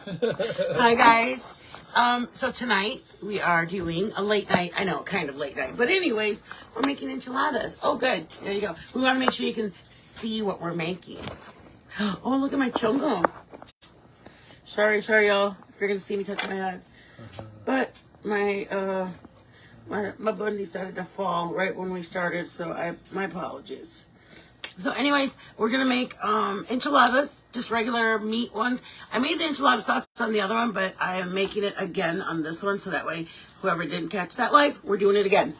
Hi guys. So tonight we are doing a late night. I know, kind of late night, but anyways, we're making enchiladas. Oh, good. There you go. We want to make sure you can see what we're making. Oh, look at my chongo. Sorry, y'all, if you're gonna see me touch my head. But my bun decided to fall right when we started, so my apologies. So anyways, we're going to make enchiladas, just regular meat ones. I made the enchilada sauce on the other one, but I am making it again on this one, so that way whoever didn't catch that live, we're doing it again.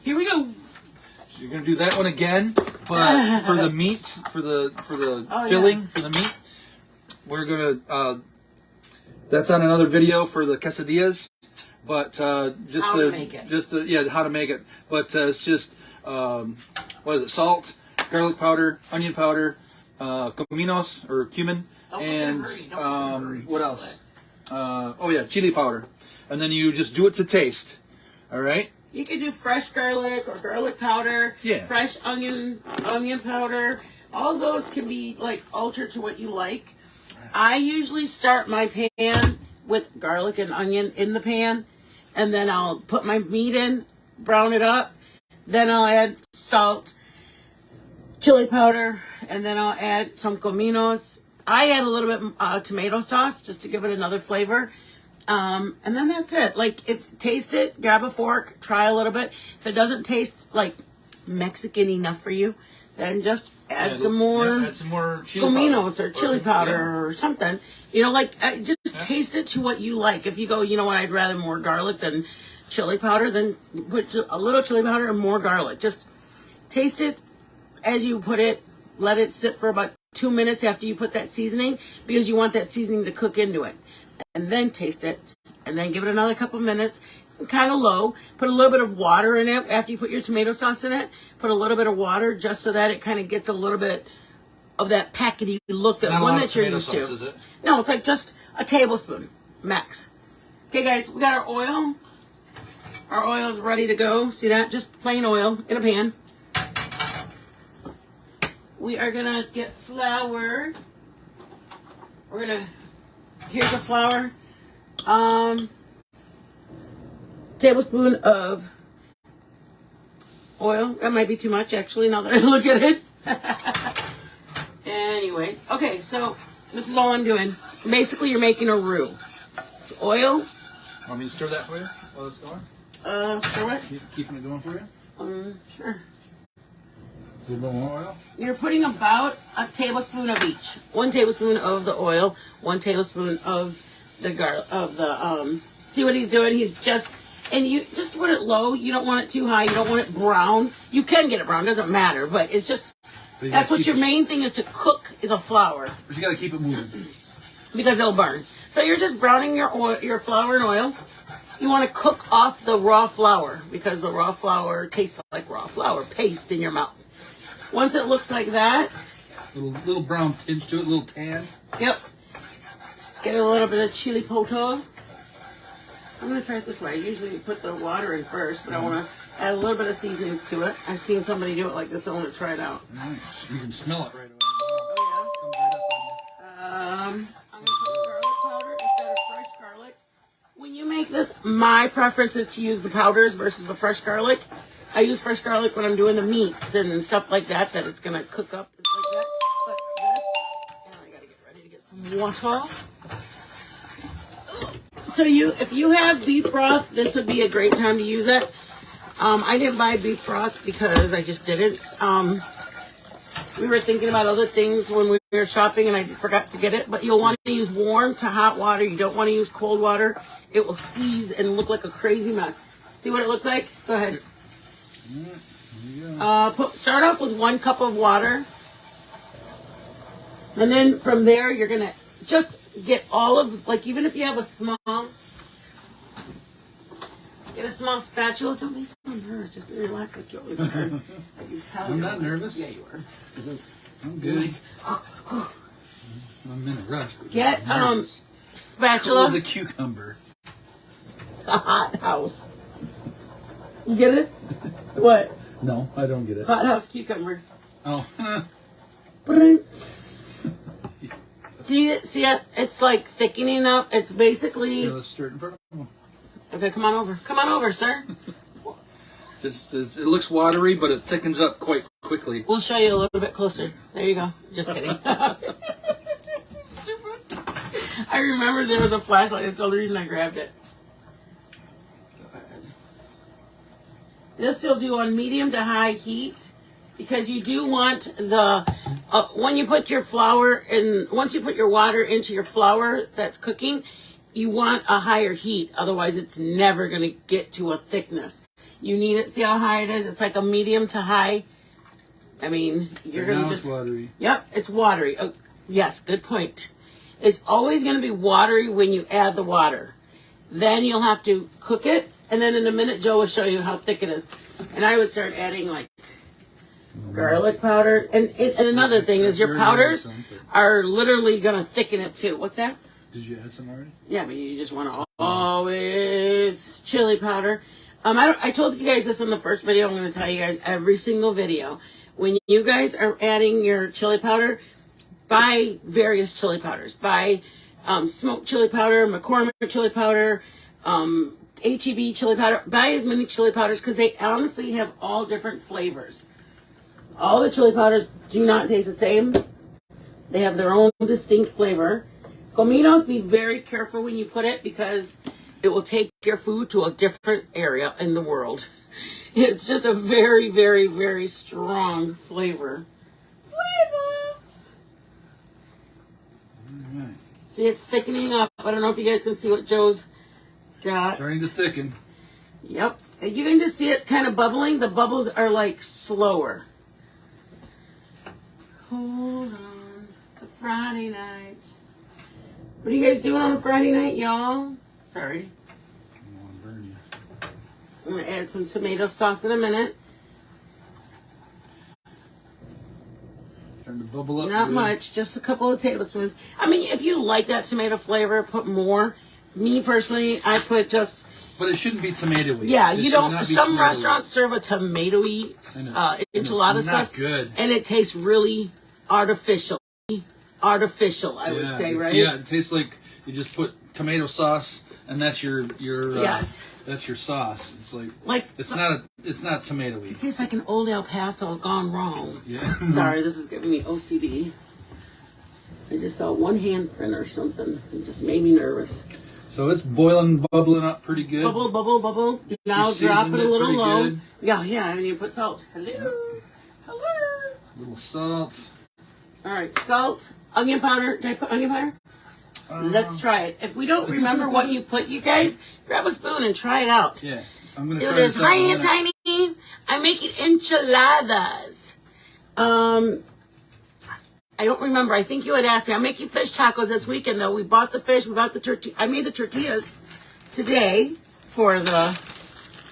Here we go. So you're going to do that one again, but for the meat, for the filling, for the meat, we're going to, that's on another video for the quesadillas, but how to make it. But it's just, what is it, salt, garlic powder, onion powder, cominos or cumin, and what else? Chili powder. And then you just do it to taste. All right? You can do fresh garlic or garlic powder, fresh onion powder. All those can be like altered to what you like. I usually start my pan with garlic and onion in the pan, and then I'll put my meat in, brown it up, then I'll add salt, chili powder, and then I'll add some cominos. I add a little bit tomato sauce just to give it another flavor. And then that's it. Like, taste it, grab a fork, try a little bit. If it doesn't taste like Mexican enough for you, then just add some more cominos or chili powder or something. You know, like, just taste it to what you like. If you go, you know what, I'd rather more garlic than chili powder, then put a little chili powder and more garlic. Just taste it as you put it. Let it sit for about 2 minutes after you put that seasoning, because you want that seasoning to cook into it. And then taste it, and then give it another couple minutes, kind of low. Put a little bit of water in it after you put your tomato sauce in it. Put a little bit of water just so that it kind of gets a little bit of that packety look, that one that you're used to. Is it? No, it's like just a tablespoon max. Okay, guys, we got our oil. Our oil is ready to go. See that? Just plain oil in a pan. We are gonna get flour. Here's the flour. Tablespoon of oil. That might be too much, actually, now that I look at it. Anyway, okay, so this is all I'm doing. Basically, you're making a roux. It's oil. Want me to stir that for you while it's going? Stir what? Keeping it going for you? Sure. A little bit more oil? You're putting about a tablespoon of each. 1 tablespoon of the oil, 1 tablespoon of the garlic, see what he's doing? He's just, and you just put it low. You don't want it too high. You don't want it brown. You can get it brown, doesn't matter, but it's just, that's what your main thing is, to cook the flour. But you got to keep it moving. Because it'll burn. So you're just browning your flour and oil. You want to cook off the raw flour, because the raw flour tastes like raw flour paste in your mouth. Once it looks like that, little brown tinge to it, a little tan. Yep. Get a little bit of chili powder. I'm gonna try it this way. I usually put the water in first, but I want to add a little bit of seasonings to it. I've seen somebody do it like this. I want to try it out. Nice. You can smell it right away. Oh yeah. I'm gonna put garlic powder instead of fresh garlic. When you make this, my preference is to use the powders versus the fresh garlic. I use fresh garlic when I'm doing the meats and stuff like that it's going to cook up like that. But this, and I got to get ready to get some water. So if you have beef broth, this would be a great time to use it. I didn't buy beef broth because I just didn't. We were thinking about other things when we were shopping, and I forgot to get it. But you'll want to use warm to hot water. You don't want to use cold water. It will seize and look like a crazy mess. See what it looks like? Go ahead. Start off with 1 cup of water, and then from there you're gonna just get all of, like, even if you have get a small spatula. Don't be so nervous. Just be relaxed like you always are. I can tell. I'm not nervous. Yeah, you are. I'm good. I'm in a rush. Get spatula. Cool as a cucumber. A hot house. You get it? What? No, I don't get it. Hot house cucumber. Oh. That's See it? It's like thickening up. It's basically. Yeah, let's stir it in front of them. Okay, come on over. Come on over, sir. It looks watery, but it thickens up quite quickly. We'll show you a little bit closer. There you go. Just kidding. Stupid. I remember there was a flashlight. That's the only reason I grabbed it. This you'll do on medium to high heat because you do want the when you put your flour in. Once you put your water into your flour that's cooking, you want a higher heat. Otherwise, it's never going to get to a thickness. You need it. See how high it is? It's like a medium to high. I mean, you're going to just. It's watery. Yep, it's watery. Oh, yes, good point. It's always going to be watery when you add the water. Then you'll have to cook it, and then in a minute, Joe will show you how thick it is. And I would start adding like garlic powder. And another thing is your powders are literally going to thicken it too. What's that? Did you add some already? Yeah, but you just want to always chili powder. I told you guys this in the first video. I'm going to tell you guys every single video. When you guys are adding your chili powder, buy various chili powders. Buy smoked chili powder, McCormick chili powder, HEB chili powder. Buy as many chili powders because they honestly have all different flavors. All the chili powders do not taste the same. They have their own distinct flavor. Cominos, be very careful when you put it because it will take your food to a different area in the world. It's just a very, very, very strong flavor. All right. See, it's thickening up. I don't know if you guys can see what Joe's got. Starting to thicken. Yep. And you can just see it kind of bubbling. The bubbles are like slower. Hold on. It's a Friday night. What are you guys doing on a Friday night, y'all? Sorry. I'm going to add some tomato sauce in a minute. Starting to bubble up. Not much, just a couple of tablespoons. I mean, if you like that tomato flavor, put more. Me personally, I put just. But it shouldn't be tomatoey. Yeah, you don't. Some restaurants serve a tomatoey enchilada sauce, good, and it tastes really artificial. Artificial, I would say, right? Yeah, it tastes like you just put tomato sauce, and that's your yes. That's your sauce. It's like it's not tomatoey. It tastes like an old El Paso gone wrong. Yeah. Sorry, this is giving me OCD. I just saw one handprint or something. It just made me nervous. So it's boiling, bubbling up pretty good. Bubble, bubble, bubble. Now drop it a little low. Good. Yeah, and you put salt. Hello. Hello. A little salt. All right, salt, onion powder. Did I put onion powder? Let's try it. If we don't remember what you put, you guys, grab a spoon and try it out. Yeah. I'm going to try this. Hi, Aunt Tiny. I'm making enchiladas. I don't remember. I think you had asked me. I'm making fish tacos this weekend, though. We bought the fish. We bought the tortilla. I made the tortillas today for the...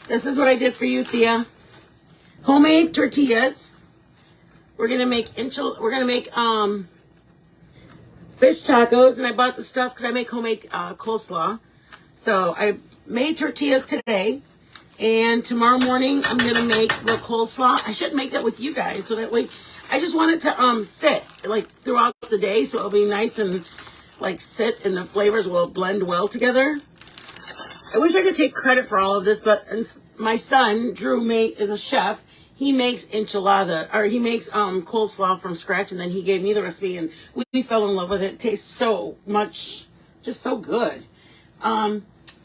This is what I did for you, Thea. Homemade tortillas. We're gonna make fish tacos, and I bought the stuff because I make homemade coleslaw. So I made tortillas today, and tomorrow morning I'm gonna make the coleslaw. I should make that with you guys, so that way I just want it to sit like throughout the day, so it'll be nice and like sit, and the flavors will blend well together. I wish I could take credit for all of this, but my son Drew is a chef. He makes coleslaw from scratch, and then he gave me the recipe, and we fell in love with it. It tastes so much, just so good. What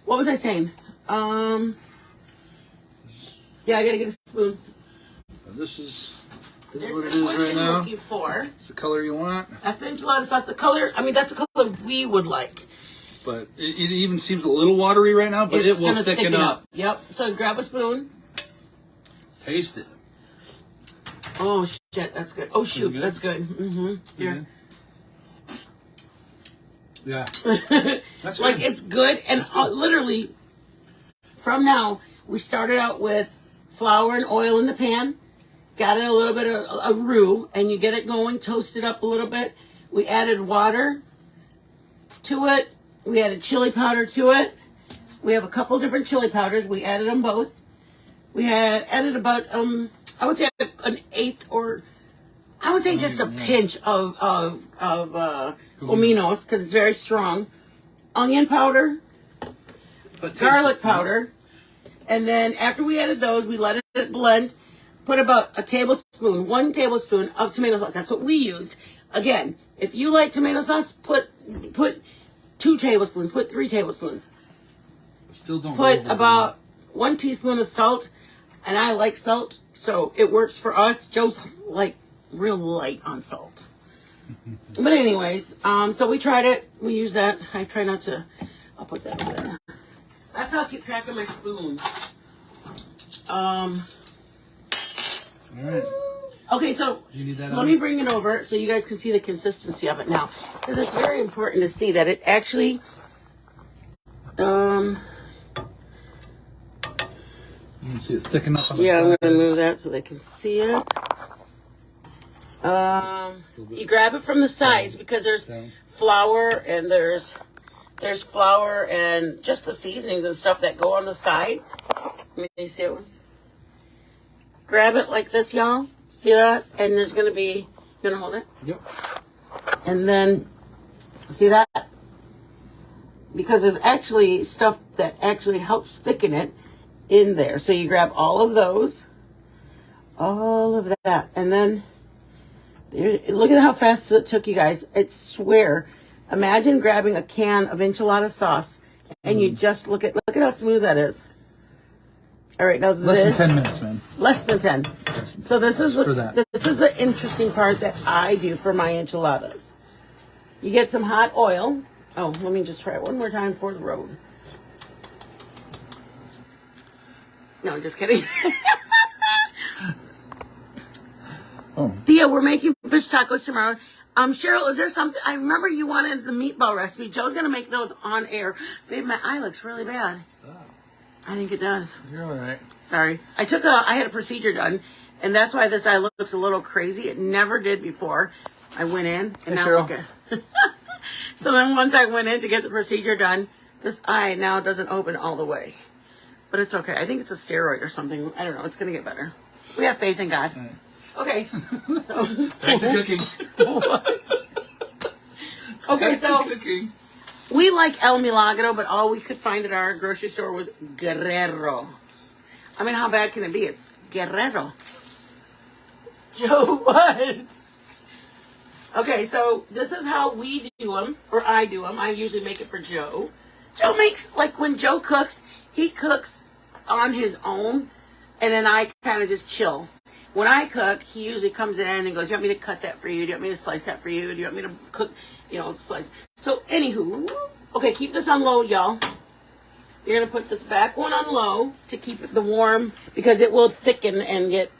was I saying? Yeah, I gotta get a spoon. This is what it is right now. Looking for. It's the color you want. That's enchilada sauce. The color, I mean, that's the color we would like. But it even seems a little watery right now, but it will thicken up. Yep. So grab a spoon. Taste it. Oh shit, that's good. Oh shoot, that's good. Mm-hmm. Here. Yeah. That's like good. It's good, and literally, from now we started out with flour and oil in the pan. Got it a little bit of a roux, and you get it going. Toast it up a little bit. We added water to it. We added chili powder to it. We have a couple different chili powders. We added them both. We had added about I would say an eighth or I would say just a pinch of cominos, because it's very strong. Onion powder, garlic powder, and then after we added those, we let it blend. Put about a tablespoon, 1 tablespoon of tomato sauce. That's what we used. Again, if you like tomato sauce, put 2 tablespoons, put 3 tablespoons. Still don't put about 1 teaspoon of salt, and I like salt, so it works for us. Joe's like real light on salt. But anyways, so we tried it. We used that. I try not to. I'll put that over there. That's how I keep track of my spoon. All right. Okay, so let me bring it over so you guys can see the consistency of it now, because it's very important to see that it actually. You can see it thicken up on the Yeah, sides. I'm gonna move that so they can see it. You grab it from the sides because there's flour and there's flour and just the seasonings and stuff that go on the side. Let me see it once. Grab it like this, y'all. See that? And there's gonna be. You gonna hold it? Yep. And then see that? Because there's actually stuff that actually helps thicken it in there. So you grab all of those, all of that, and then look at how fast it took you guys. I swear, imagine grabbing a can of enchilada sauce and you just look at how smooth that is. All right, now less than 10 minutes, man. Less than 10. So this is the interesting part that I do for my enchiladas. You get some hot oil. Oh, let me just try it one more time for the road. No, just kidding. Oh. Thea, we're making fish tacos tomorrow. Cheryl, is there something? I remember you wanted the meatball recipe. Joe's going to make those on air. Babe, my eye looks really bad. Stop. I think it does. You're all right. Sorry. I had a procedure done, and that's why this eye looks a little crazy. It never did before. I went in, and now look at So then once I went in to get the procedure done, this eye now doesn't open all the way. But it's okay. I think it's a steroid or something. I don't know. It's going to get better. We have faith in God. Right. Okay. So back to cooking. What? Okay, so we like El Milagro, but all we could find at our grocery store was Guerrero. I mean, how bad can it be? It's Guerrero. Joe, what? Okay, so this is how we do them, or I do them. I usually make it for Joe. Joe makes, like when Joe cooks, he cooks on his own, and then I kind of just chill. When I cook, he usually comes in and goes, "Do you want me to cut that for you? Do you want me to slice that for you? Do you want me to cook, slice?" So, anywho, okay, keep this on low, y'all. You're going to put this back one on low to keep it the warm, because it will thicken and get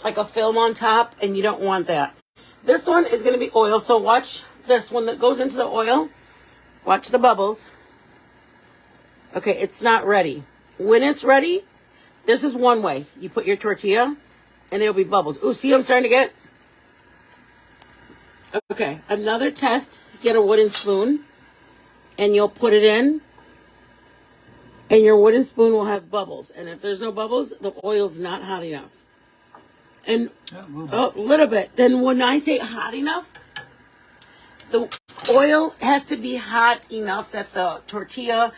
like a film on top, and you don't want that. This one is going to be oil, so watch this one that goes into the oil. Watch the bubbles. Okay, it's not ready. When it's ready, this is one way. You put your tortilla, and there'll be bubbles. Ooh, see what I'm starting to get? Okay, another test. Get a wooden spoon, and you'll put it in, and your wooden spoon will have bubbles. And if there's no bubbles, the oil's not hot enough. And a little bit. Then when I say hot enough, the oil has to be hot enough that the tortilla,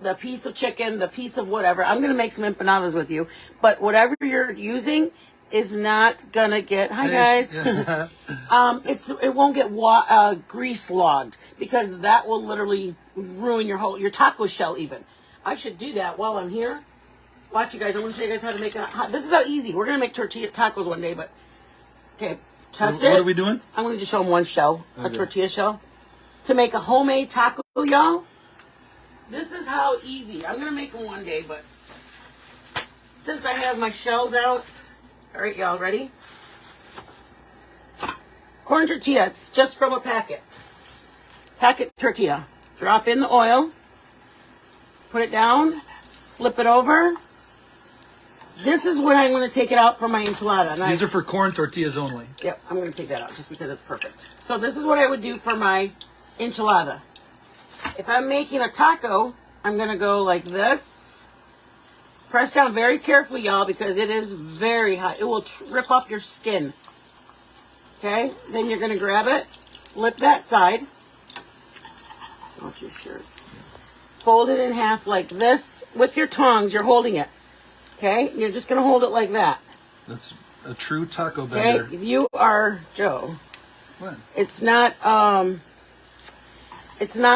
the piece of chicken, the piece of whatever, I'm going to make some empanadas with you, but whatever you're using is not going to get, hi guys, it won't get grease logged, because that will literally ruin your taco shell even. I should do that while I'm here. Watch you guys. I'm going to show you guys how to make it. This is how easy. We're going to make tortilla tacos one day, but okay, test it. What are we doing? I'm going to just show them one shell, a tortilla shell. To make a homemade taco, y'all, this is how easy. I'm going to make them one day, but since I have my shells out, all right, y'all, ready? Corn tortilla, it's just from a packet. Packet tortilla. Drop in the oil. Put it down. Flip it over. This is when I'm going to take it out for my enchilada. And these are for corn tortillas only. Yep, I'm going to take that out just because it's perfect. So this is what I would do for my enchilada. If I'm making a taco, I'm going to go like this. Press down very carefully, y'all, because it is very hot. It will rip off your skin. Okay, then you're going to grab it, flip that side. Watch your shirt. Fold it in half like this. With your tongs, you're holding it. Okay, you're just going to hold it like that. That's a true taco bender. Okay, you are Joe. What? It's not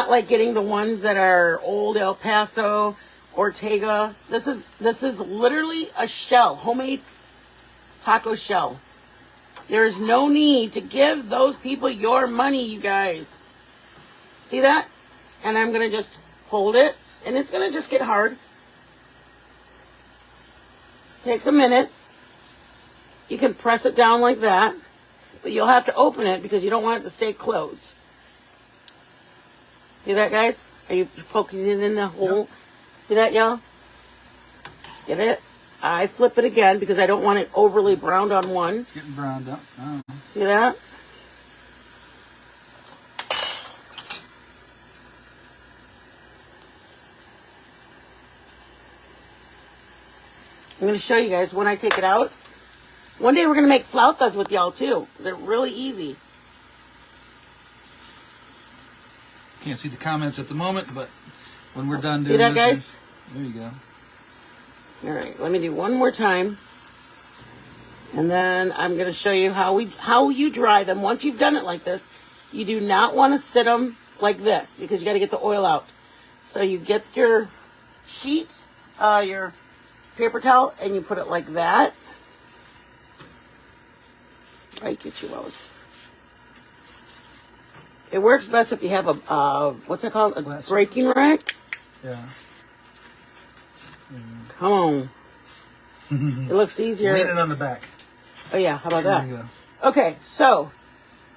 like getting the ones that are old El Paso, Ortega. This is literally a shell, homemade taco shell. There's no need to give those people your money, you guys. See that? And I'm going to just hold it, and it's going to just get hard. Takes a minute. You can press it down like that, but you'll have to open it because you don't want it to stay closed. See that, guys? Are you poking it in the hole? Yep. See that, y'all? Get it? I flip it again because I don't want it overly browned on one. It's getting browned up. Oh. See that? I'm going to show you guys when I take it out. One day we're going to make flautas with y'all too. They're really easy. Can't see the comments at the moment, but when we're done doing this, guys? There you go. All right, let me do one more time. And then I'm going to show you how you dry them. Once you've done it like this, you do not want to sit them like this because you got to get the oil out. So you get your sheet, your paper towel, and you put it like that. Right, get you those. It works best if you have a, what's it called? A breaking rack? Yeah. Come on. It looks easier. Lean it on the back. Oh, yeah. How about that? There you go. Okay, so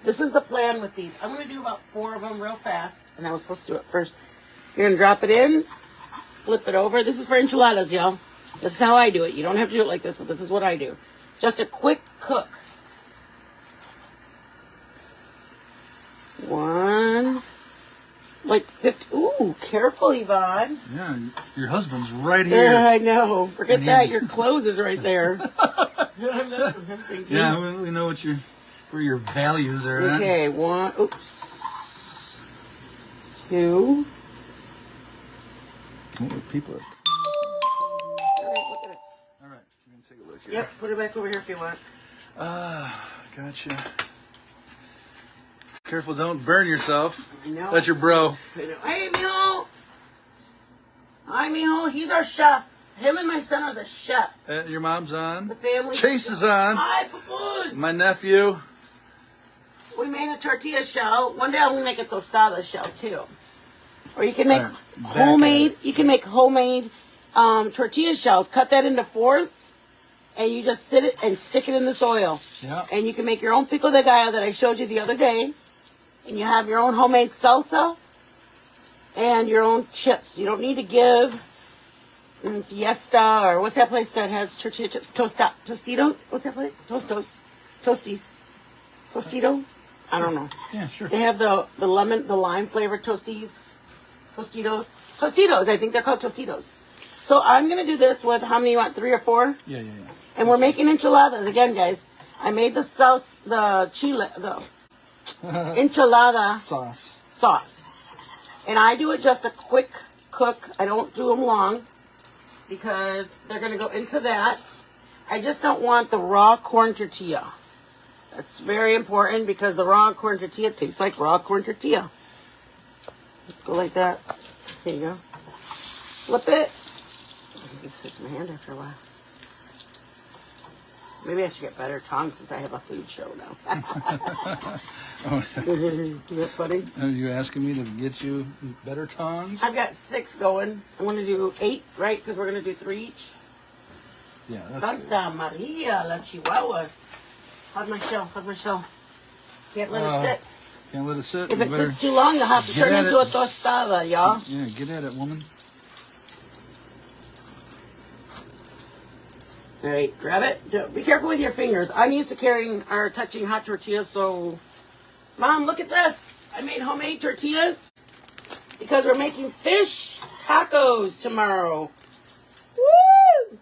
this is the plan with these. I'm going to do about 4 of them real fast, and I was supposed to do it first. You're going to drop it in, flip it over. This is for enchiladas, y'all. This is how I do it. You don't have to do it like this, but this is what I do. Just a quick cook. 1, like 50. Ooh, careful, Yvonne. Yeah, your husband's right here. Yeah, I know. Forget that. Your clothes is right there. Yeah, we know where your values are at. Okay, 1. Oops. 2. People are... All right, we're going to take a look here. Yep, put it back over here if you want. Gotcha. Careful, don't burn yourself. No. That's your bro. Hey, mijo. Hi, mijo. He's our chef. Him and my son are the chefs. Your mom's on. The family. Chase is on. Hi, papoose. My nephew. We made a tortilla shell. One day I'm gonna make a tostada shell too. Or you can make homemade. You can make homemade tortilla shells. Cut that into fourths, and you just sit it and stick it in this oil. Yeah. And you can make your own pico de gallo that I showed you the other day. And you have your own homemade salsa and your own chips. You don't need to give Fiesta or what's that place that has tortilla chips? Tostitos? What's that place? Toasties. Tostito? I don't know. Yeah, sure. They have the lime flavored Tostitos. Tostitos. I think they're called Tostitos. So I'm going to do this with, how many you want, 3 or 4? Yeah. And we're making enchiladas. Again, guys, I made the enchilada sauce. And I do it just a quick cook. I don't do them long because they're going to go into that. I just don't want the raw corn tortilla. That's very important because the raw corn tortilla tastes like raw corn tortilla. Go like that. Here you go. Flip it. I just hurts my hand after a while. Maybe I should get better tongs since I have a food show now. Isn't that funny? Are you asking me to get you better tongs? I've got 6 going. I'm going to do 8, right? Because we're going to do 3 each. Yeah, that's Santa good. Maria, la Chihuahuas. How's my shell? Can't let it sit. Can't let it sit. If it sits too long, you'll have to turn it into a tostada, y'all. Yeah, get at it, woman. All right, grab it. Be careful with your fingers. I'm used to carrying or touching hot tortillas, so... Mom, look at this. I made homemade tortillas because we're making fish tacos tomorrow. Woo!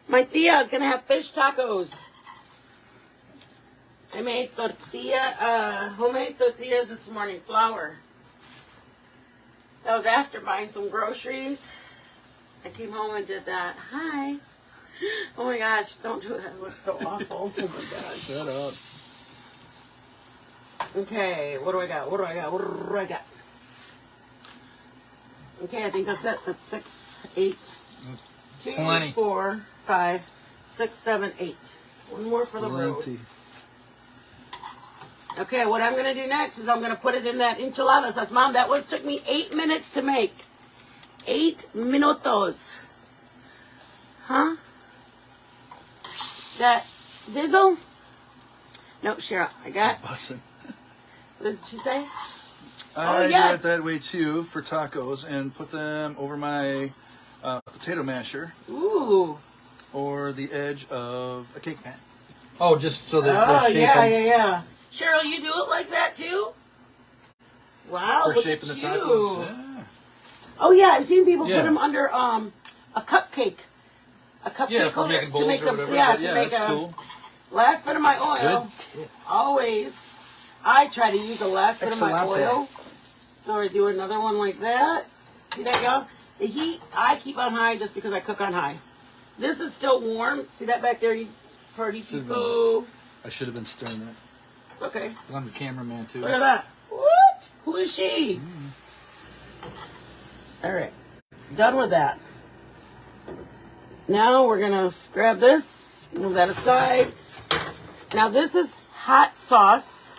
My tia is going to have fish tacos. I made homemade tortillas this morning, flour. That was after buying some groceries. I came home and did that. Hi. Oh my gosh, don't do it. That looks so awful. Oh my gosh. Shut up. Okay, what do I got? Okay, I think that's it. That's 6, 8, 2, Plenty. 4, 5, 6, 7, 8. One more for the road. Okay, what I'm going to do next is I'm going to put it in that enchilada sauce. Mom, that took me 8 minutes to make. 8 minutos. Huh? That Dizzle? No, Cheryl, I got. Bussin'. What did she say? I do it that way too for tacos and put them over my potato masher. Ooh. Or the edge of a cake pan. Oh, just so that Oh, yeah. Cheryl, you do it like that too? Wow, for look shaping at the you. tacos. Yeah. Oh yeah, I've seen people Yeah. put them under a cupcake. A cupcake Yeah, for holder making bowls to make or whatever. Yeah, Yeah, to make that's cool. Last bit of my oil. Good. Always. I try to use the last bit of my Excellent. oil. So I do another one like that. See that, y'all? The heat I keep on high just because I cook on high. This is still warm. See that back there, you party people? I should have been stirring that. It's okay. But I'm the cameraman too. Look at that. What? Who is she? All right. Done with that. Now we're going to grab this, move that aside. Now this is hot sauce.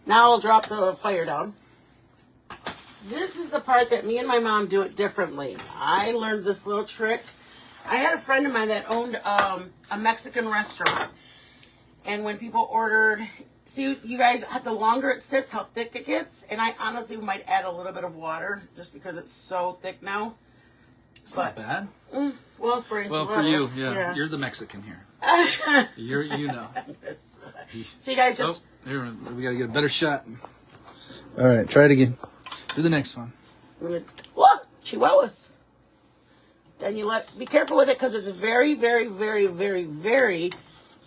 Now I'll drop the fire down. This is the part that me and my mom do it differently. I learned this little trick. I had a friend of mine that owned a Mexican restaurant. And when people ordered, see, you guys, the longer it sits, how thick it gets. And I honestly might add a little bit of water just because it's so thick now. It's not bad. Well, for you, yeah. You're the Mexican here. You know. See, guys, just... Oh, here, we got to get a better shot. All right, try it again. Do the next one. What? Chihuahuas. Then you be careful with it because it's very, very, very, very, very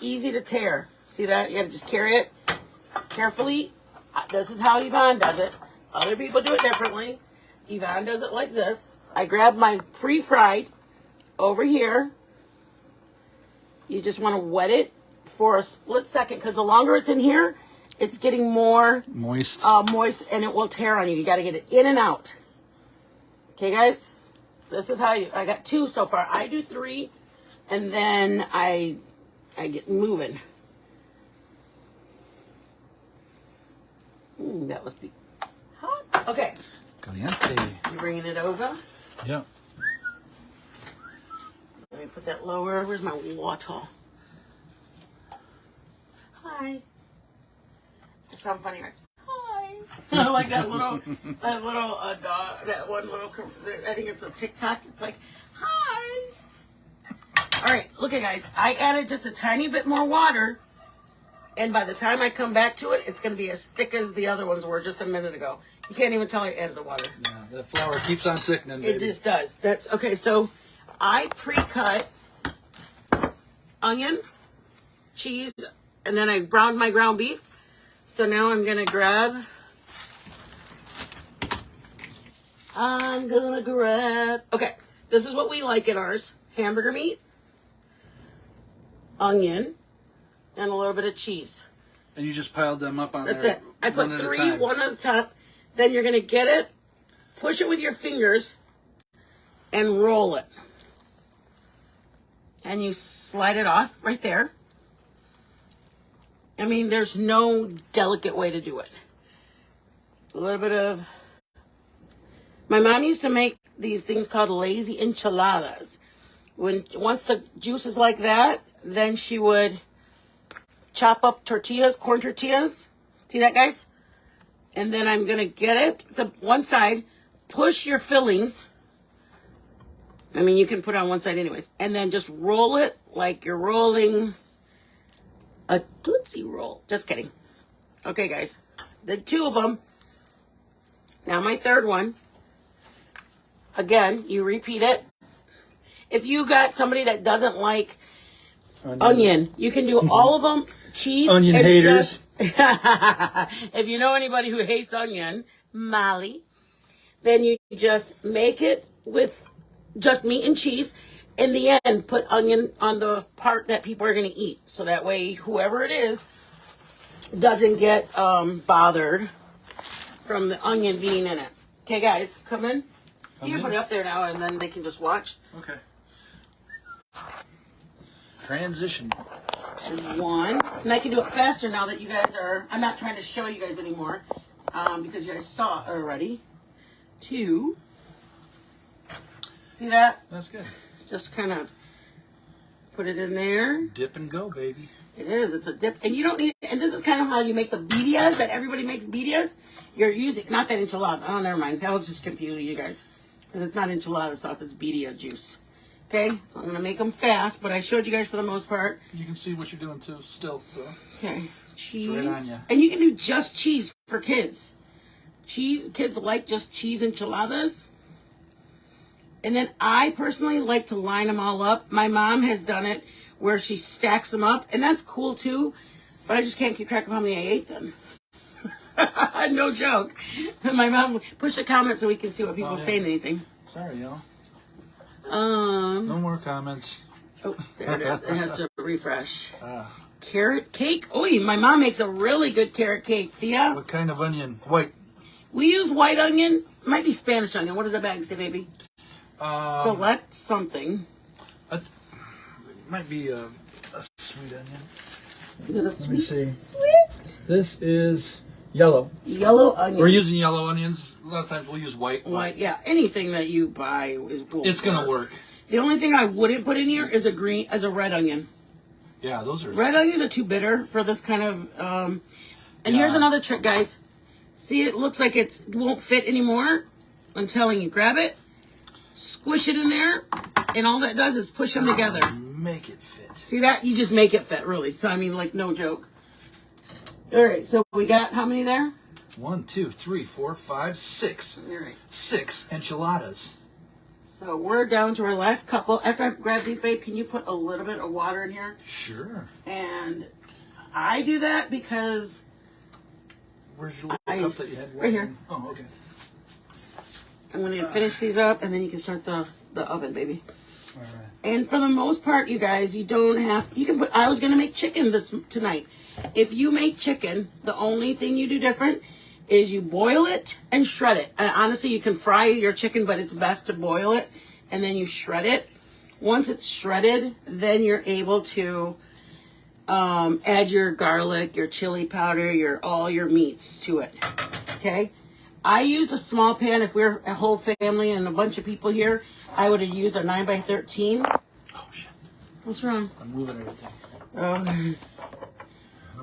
easy to tear. See that? You got to just carry it carefully. This is how Yvonne does it. Other people do it differently. Yvonne does it like this. I grab my pre-fried over here. You just want to wet it for a split second because the longer it's in here, it's getting more moist, and it will tear on you. You got to get it in and out. Okay, guys? This is how I got 2 so far. I do 3, and then I get moving. That must be hot. Okay. Caliente. You bringing it over? Yeah. Let me put that lower. Where's my water? Hi. I sound funny, right? Hi. I like that little dog. That one little. I think it's a TikTok. It's like, hi. All right, look at guys. I added just a tiny bit more water, and by the time I come back to it, it's going to be as thick as the other ones were just a minute ago. You can't even tell I added the water. Yeah, that flour keeps on thickening, baby. It just does. That's okay. So I pre-cut onion, cheese, and then I browned my ground beef. So now I'm gonna grab. Okay, this is what we like in ours: hamburger meat, onion, and a little bit of cheese. And you just piled them up on That's there. it. I put one at a 3, time. 1 at the top. Then you're gonna get it, push it with your fingers, and roll it. And you slide it off right there. I mean, there's no delicate way to do it. A little bit of... My mom used to make these things called lazy enchiladas. Once the juice is like that, then she would chop up tortillas, corn tortillas. See that, guys? And then I'm going to get it, the one side, push your fillings. I mean, you can put it on one side anyways. And then just roll it like you're rolling a Tootsie Roll. Just kidding. Okay, guys. The 2 of them. Now my 3rd one. Again, you repeat it. If you got somebody that doesn't like Onion. You can do all of them. Cheese. Onion haters. If you know anybody who hates onion, Molly, then you just make it with just meat and cheese. In the end, put onion on the part that people are going to eat. So that way, whoever it is doesn't get bothered from the onion being in it. Okay, guys, come in. You can put it up there now, and then they can just watch. Okay. Transition. One. And I can do it faster now that you guys are... I'm not trying to show you guys anymore because you guys saw it already. 2. See that? That's good. Just kind of put it in there. Dip and go, baby. It is. It's a dip. And you don't need... And this is kind of how you make the birrias that everybody makes birrias. You're using... Not that enchilada. Oh, never mind. That was just confusing you guys. Because it's not enchilada sauce. It's birria juice. Okay? I'm going to make them fast, but I showed you guys for the most part. You can see what you're doing, too, still, so... Okay. Cheese. Right on ya. And you can do just cheese for kids. Cheese. Kids like just cheese enchiladas. And then I personally like to line them all up. My mom has done it where she stacks them up, and that's cool too. But I just can't keep track of how many I ate then. No joke. My mom, push the comments so we can see what people are saying. Anything. Sorry, y'all. No more comments. Oh, there it is. It has to refresh. Carrot cake. Oh, my mom makes a really good carrot cake. Thea? What kind of onion? White. We use white onion. Might be Spanish onion. What does that bag say, baby? Select something. It might be a sweet onion. Is it a sweet? Sweet. This is yellow. Yellow onion. We're using yellow onions. A lot of times we'll use white. White, yeah. Anything that you buy is. It's gonna work. The only thing I wouldn't put in here is a red onion. Yeah, those are. Red onions are too bitter for this kind of. And here's another trick, guys. See, it looks like it won't fit anymore. I'm telling you, grab it. Squish it in there, and all that does is push them together. Make it fit. See that? You just make it fit, really. I mean, like, no joke. All right, so we got how many there? 1, 2, 3, 4, 5, 6. All right. 6 enchiladas. So we're down to our last couple. After I grab these, babe, can you put a little bit of water in here? Sure. And I do that because... Where's your little cup that you had? Right here. Oh, okay. I'm going to finish these up, and then you can start the oven, baby. All right. And for the most part, you guys, you don't have... You can put... I was going to make chicken tonight. If you make chicken, the only thing you do different is you boil it and shred it. And honestly, you can fry your chicken, but it's best to boil it, and then you shred it. Once it's shredded, then you're able to add your garlic, your chili powder, all your meats to it. Okay? I used a small pan. If we're a whole family and a bunch of people here, I would have used a 9x13. Oh, shit. What's wrong? I'm moving everything. Oh.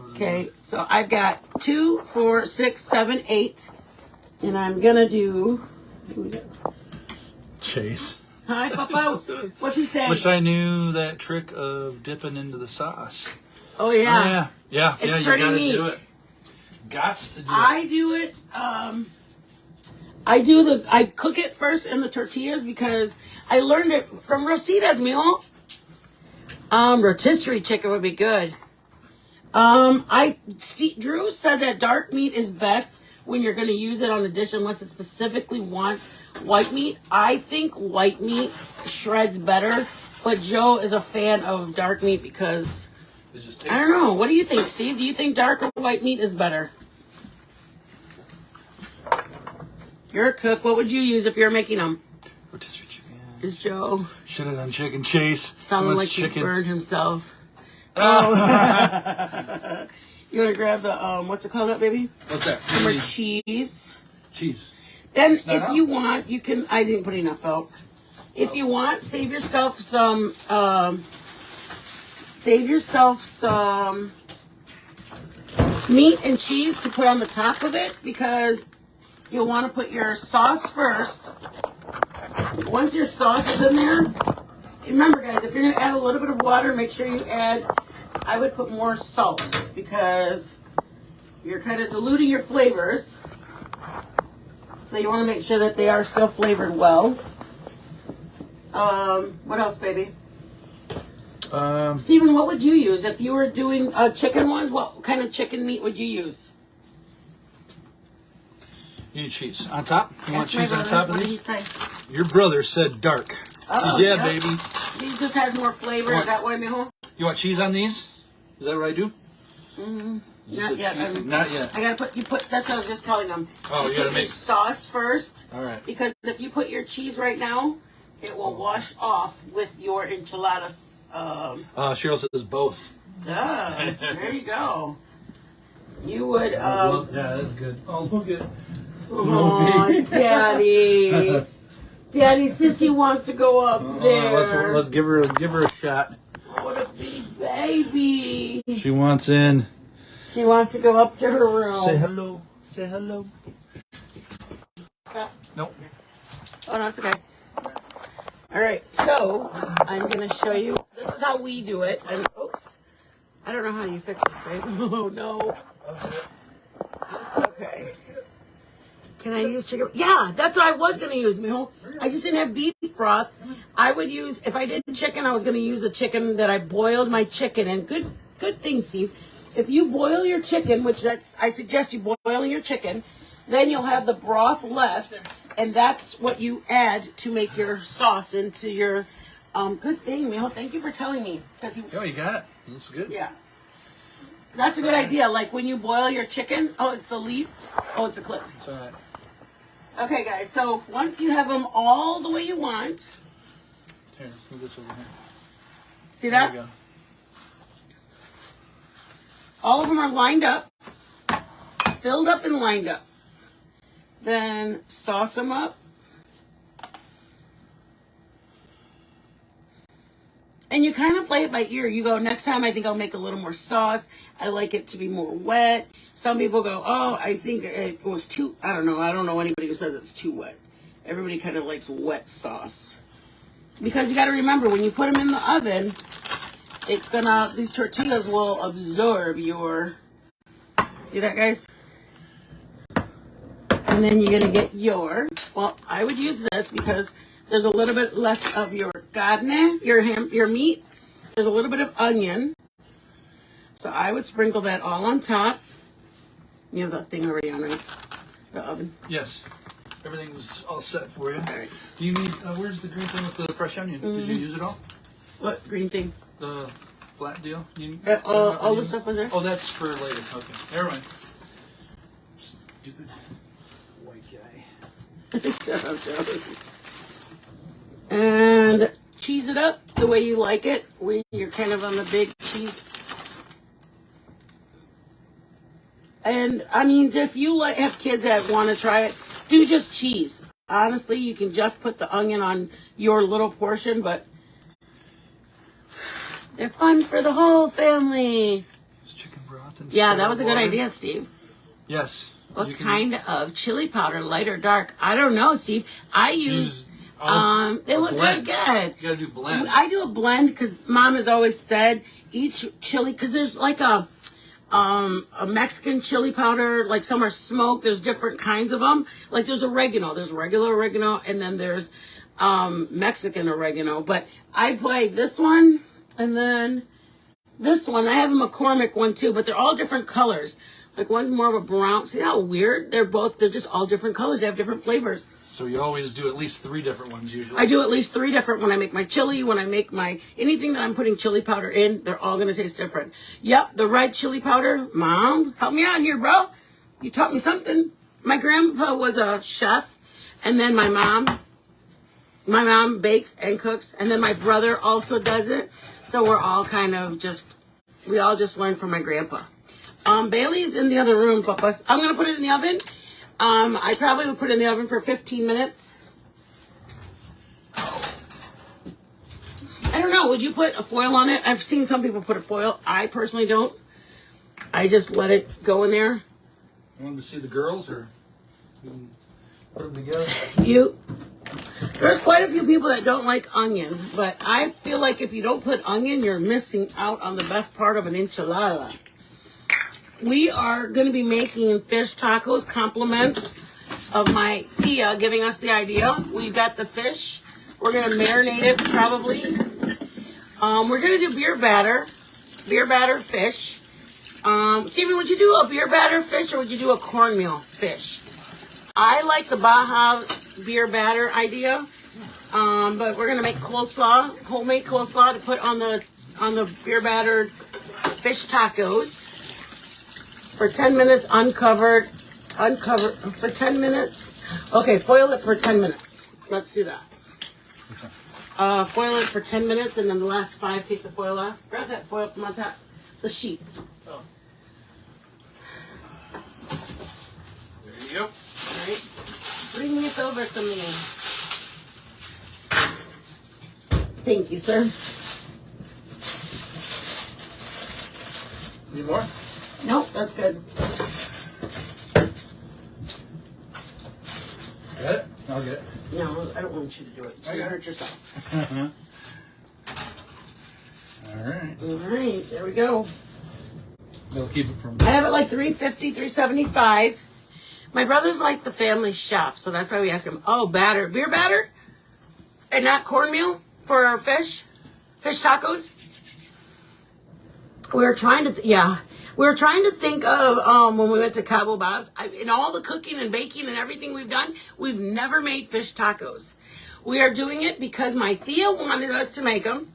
Okay, so I've got 2, 4, 6, 7, 8. And I'm going to do... Chase. Hi, Papa. What's he saying? Wish I knew that trick of dipping into the sauce. Oh, yeah. Yeah, It's you pretty gotta neat. do it. Gots to do I do it... I cook it first in the tortillas because I learned it from Rosita's meal. Rotisserie chicken would be good. Drew said that dark meat is best when you're going to use it on a dish unless it specifically wants white meat. I think white meat shreds better, but Joe is a fan of dark meat because it just tastes I don't know. What do you think, Steve? Do you think dark or white meat is better? You're a cook. What would you use if you're making them? rotisserie chicken. Is Joe Should have done chicken Chase. sounding like chicken. he burned himself? Oh. You want to grab the what's it called, up, baby? What's that? Some more cheese. Cheese. Then, It's not if out. you want, you can. I didn't put enough out. If you want, save yourself some. Meat and cheese to put on the top of it because you'll want to put your sauce first. Once your sauce is in there, remember, guys, if you're going to add a little bit of water, make sure you add. I would put more salt because you're kind of diluting your flavors. So you want to make sure that they are still flavored well. What else, baby? Steven, what would you use if you were doing chicken ones? What kind of chicken meat would you use? You need cheese on top. You want cheese on brother. top of What did these? he say? Your brother said dark. Oh, yeah, yep. baby. He just has more flavor. Is that why, mijo? You want cheese on these? Is that what I do? Not yet. Not yet. I gotta put. That's what I was just telling them. Oh, you gotta make sauce first. All right. Because if you put your cheese right now, it will wash off with your enchiladas. Cheryl says both. There you go. You would. Yeah, that's good. Oh, look at. Oh, Daddy. Daddy, Sissy wants to go up there. Let's give her a shot. What a big baby. She wants in. She wants to go up to her room. Say hello. Say hello. Stop. Nope. Oh, no, it's okay. All right, so I'm going to show you. This is how we do it. And oops. I don't know how you fix this, babe. Oh, no. Okay. Can I use chicken? Yeah, that's what I was going to use, mijo. I just didn't have beef broth. I would use, if I did chicken, I was going to use the chicken that I boiled my chicken in. Good thing, Steve. If you boil your chicken, which I suggest you boiling your chicken, then you'll have the broth left, and that's what you add to make your sauce into your, good thing, mijo. Thank you for telling me. Oh, you got it. That's good. Yeah. That's a good idea. Like when you boil your chicken, oh, it's the leaf. Oh, it's a clip. It's all right. Okay, guys, so once you have them all the way you want. Here, move this over here. See that? There we go. All of them are lined up, filled up and lined up. Then sauce them up. And you kind of play it by ear. You go, next time I think I'll make a little more sauce. I like it to be more wet. Some people go, oh, I think it was too, I don't know. I don't know anybody who says it's too wet. Everybody kind of likes wet sauce. Because you got to remember, when you put them in the oven, it's gonna, these tortillas will absorb your, see that, guys? And then you're gonna get your, well, I would use this because there's a little bit left of your carne, your meat. There's a little bit of onion. So I would sprinkle that all on top. You have that thing already on, right? The oven. Yes. Everything's all set for you. All right. Do you need, where's the green thing with the fresh onion? Did you use it all? What green thing? The flat deal? All the stuff was there? Oh, that's for later. Okay. Never mind. Stupid white guy. And cheese it up the way you like it. You're kind of on the big cheese. And I mean, if you have kids that want to try it, do just cheese. Honestly, you can just put the onion on your little portion, but they're fun for the whole family. Chicken broth and yeah, that was a good idea, Steve. Yes. What kind of chili powder, light or dark? I don't know, Steve. I use they look good. You gotta do blend. I do a blend because Mom has always said each chili, because there's like a Mexican chili powder, like some are smoked. There's different kinds of them. Like there's oregano, there's regular oregano, and then there's Mexican oregano. But I buy this one and then this one. I have a McCormick one too, but they're all different colors. Like one's more of a brown. See how weird? They're just all different colors. They have different flavors. So you always do at least 3 different ones usually. I do at least 3 different when I make my chili, when I make my, anything that I'm putting chili powder in, they're all going to taste different. Yep, the red chili powder. Mom, help me out here, bro. You taught me something. My grandpa was a chef, and then my mom bakes and cooks, and then my brother also does it. So we're all kind of we all just learned from my grandpa. Bailey's in the other room, Papas. I'm going to put it in the oven. I probably would put it in the oven for 15 minutes. I don't know. Would you put a foil on it? I've seen some people put a foil. I personally don't. I just let it go in there. You want to see the girls or put them together? There's quite a few people that don't like onion, but I feel like if you don't put onion, you're missing out on the best part of an enchilada. We are going to be making fish tacos, compliments of my Thea giving us the idea. We've got the fish. We're going to marinate it probably We're gonna do beer batter fish. Stephen, would you do a beer batter fish or would you do a cornmeal fish? I like the Baja beer batter idea, but we're gonna make coleslaw, homemade coleslaw to put on the beer battered fish tacos for 10 minutes uncovered for 10 minutes. Okay, foil it for 10 minutes. Let's do that. Foil it for 10 minutes, and then the last 5, take the foil off. Grab that foil from on top. The sheets. Oh. There you go. All right. Bring it over to me. Thank you, sir. Need more? Nope, that's good. Got it? I'll get it. No, I don't want you to do it. It's going to hurt yourself. All right. All right, there we go. They'll keep it from... I have it like 350, 375. My brother's like the family chef, so that's why we ask him, oh, batter, beer batter? And not cornmeal for our fish tacos? We were trying to think of when we went to Cabo Bob's. In all the cooking and baking and everything we've done, we've never made fish tacos. We are doing it because my Thea wanted us to make them,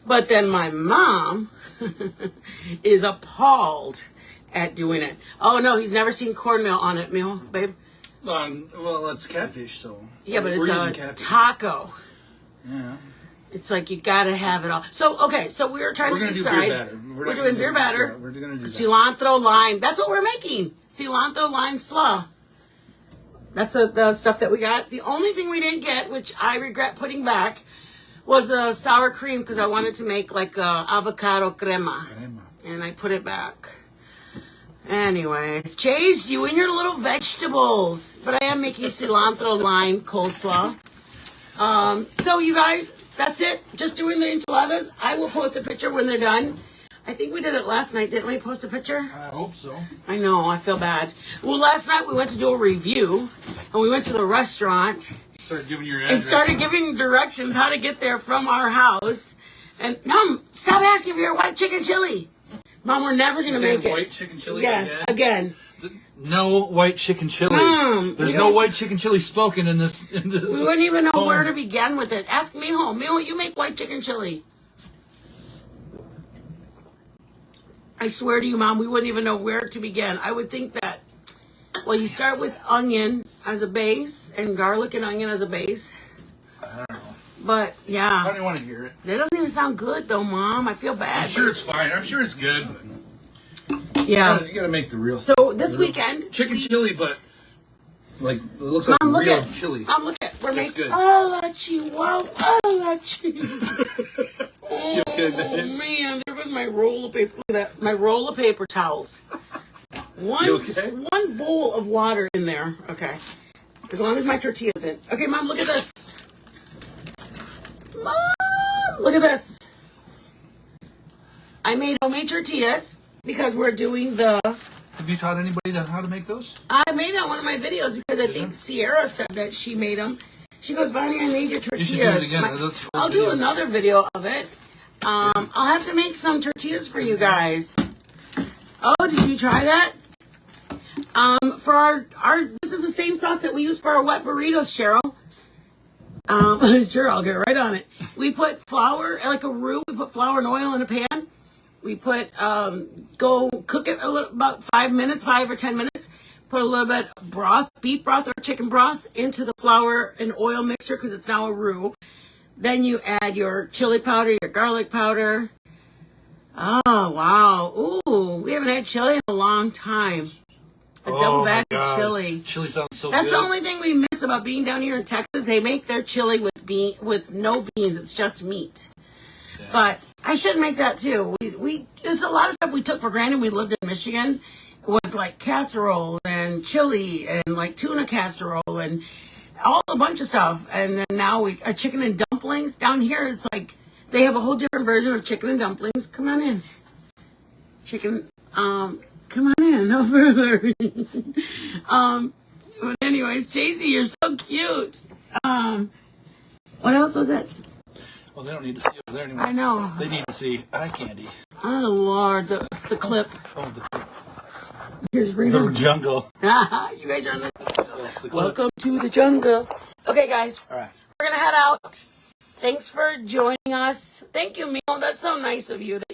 but then my mom is appalled at doing it. Oh no, he's never seen cornmeal on it, meal, babe. Well, it's catfish, so... Yeah, but it's a catfish. Taco. Yeah. It's like you gotta have it all. So we were trying to decide. We're doing beer batter. We're gonna do cilantro lime. That's what we're making. Cilantro lime slaw. That's the stuff that we got. The only thing we didn't get, which I regret putting back, was sour cream because I wanted to make like avocado crema. And I put it back. Anyways, Chase, you and your little vegetables. But I am making cilantro lime coleslaw. So you guys, that's it. Just doing the enchiladas. I will post a picture when they're done. I think we did it last night, didn't we? Post a picture? I hope so. I know, I feel bad. Well, last night we went to do a review, and we went to the restaurant. Started giving your address. And started giving directions how to get there from our house. And, Mom, stop asking for your white chicken chili. Mom, we're never going to make it. White chicken chili Yes, again. No white chicken chili. There's no white chicken chili spoken in this. We wouldn't even know where to begin with it. Ask Mijo. Mijo, you make white chicken chili. I swear to you, Mom, we wouldn't even know where to begin. I would think that, well, you start with onion as a base and garlic and onion as a base. I don't know. But, yeah. I don't even want to hear it. That doesn't even sound good, though, Mom. I feel bad. I'm sure it's fine. I'm sure it's good. Yeah. You gotta make the real. So this weekend, chicken chili, but like it looks like Mom, real chili. Mom, look at we're making. Good. Oh, Okay, man, there goes my roll of paper. Look at that, my roll of paper towels. One bowl of water in there. Okay, as long as my tortilla's in. Okay, Mom, look at this. Mom, look at this. I made homemade tortillas. Because we're doing the... Have you taught anybody how to make those? I made it on one of my videos because I think Sierra said that she made them. She goes, Vonnie, I made your tortillas. You should do it again. I'll do another video of it. I'll have to make some tortillas for you guys. Oh, did you try that? For our this is the same sauce that we use for our wet burritos, Cheryl. Sure, I'll get right on it. We put flour, like a roux. We put flour and oil in a pan. We put, go cook it about 5 or 10 minutes. Put a little bit of broth, beef broth or chicken broth into the flour and oil mixture because it's now a roux. Then you add your chili powder, your garlic powder. Oh, wow. Ooh, we haven't had chili in a long time. A double bag of chili. Chili sounds so That's good. the only thing we miss about being down here in Texas. They make their chili with no beans. It's just meat. Yeah. But I should make that too. There's a lot of stuff we took for granted. We lived in Michigan. It was like casseroles and chili and like tuna casserole and a bunch of stuff. And then now chicken and dumplings. Down here, it's like they have a whole different version of chicken and dumplings. Come on in. Come on in. No further. But anyways, JC, you're so cute. What else was it? Well, they don't need to see over there anymore. I know. They need to see eye candy. Oh, Lord. That's the clip. Oh, Here's the jungle. You guys are in the welcome to the jungle. Okay, guys. All right. We're going to head out. Thanks for joining us. Thank you, Mio. That's so nice of you that